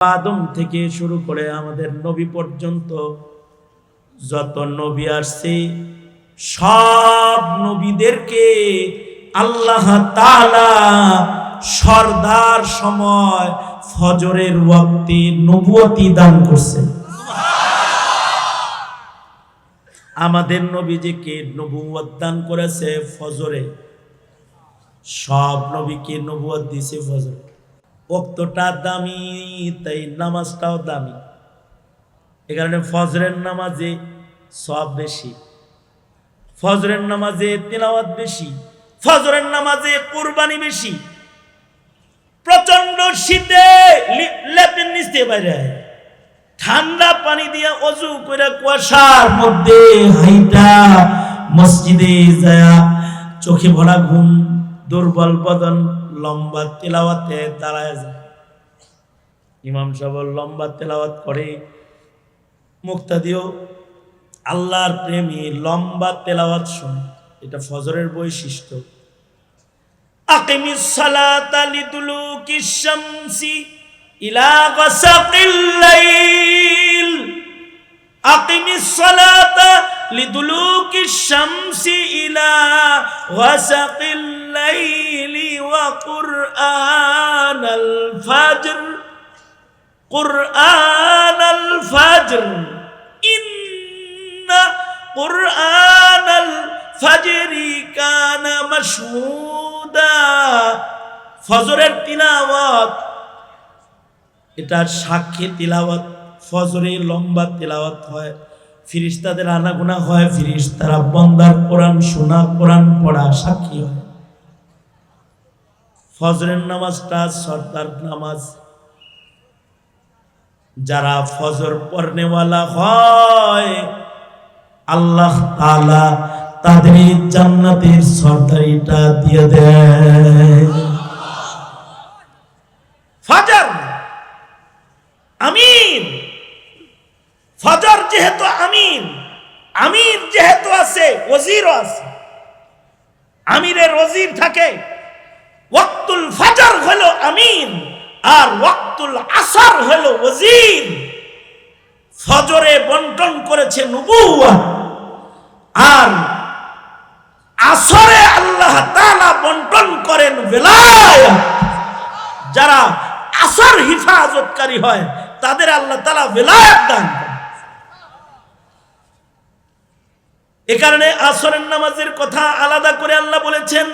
আদম থেকে শুরু করে আমাদের নবী পর্যন্ত যত নবী আসছে সব নবীদেরকে আল্লাহ তাআলা সরদার সময় ফজরের ওয়াক্তে নবুয়তি দান করছেন। আমাদের নবীজিকে নবুয়ত দান করেছে ফজরে, সব নবীকে নবুয়ত দিয়েছে ফজরে। ওক্তটা দামি তাই নামাজটাও দামি, এ কারণে ফজরের নামাজে সওয়াব বেশি, ফজরের নামাজে তিলাওয়াত বেশি, ফজরের নামাজে কুরবানি বেশি। প্রচন্ড শীতে লেপের নিচে বাইরে ঠান্ডা পানি দিয়ে অজু করে কুয়াশার মধ্যে হাইটা মসজিদে যায়, চোখে ভরা ঘুম, দুর্বল বদন, লম্বা তেলাওয়াতে দাঁড়ায় যায়। ইমাম সাহেব লম্বা তেলাওয়াত করে, মুক্তাদিও আল্লাহর প্রেমী লম্বা তেলাওয়াত শুনে, এটা ফজরের বৈশিষ্ট্য। আকিমিস সালাতা লিদুলুকিশ শামসি ইলা গাসাকিল লাইল, আকিমিস সালাতা লিদুলুকিশ শামসি ইলা গাসাকিল লাইলি ওয়া কুরআনাল ফাজর, কুরআনাল ফাজর, ইন্না কুরআনাল ফাজরি কানা মাশহুদা। ফজরের তিলাওয়াত এটা সাক্ষী তিলাওয়াত, ফজরে লম্বা তিলাওয়াত হয়, ফেরেশতাদের আনাগোনা হয়, ফেরেশতারা বান্দার কোরআন শোনা, কোরআন পড়া সাক্ষী হয়। ফজরের নামাজটা সরদার নামাজ। যারা ফজর পড়নেওয়ালা হয় আল্লাহ তাআলা তাদের জান্নাতের সরদারিটা দিয়ে দেয়। ফজর আমিন, ফজর যেহেতু আমিন, আমির যেহেতু আছে ওজিরও আছে, আমিরের ওজির থাকে। ওয়াক্তুল ফজর হলো আমিন আর ওয়াক্তুল আসর হলো ওজির। ফজরে বন্টন করেছে নবুয়ত আর আসরে আল্লাহ তাআলা বন্টন করেন বেলায়াত। যারা আসর হিফাজতকারী হয় তাদের আল্লাহ তাআলা বেলায়াত দান করেন। এ কারণে আসরের নামাজের কথা আলাদা করে আল্লাহ বলেছেন।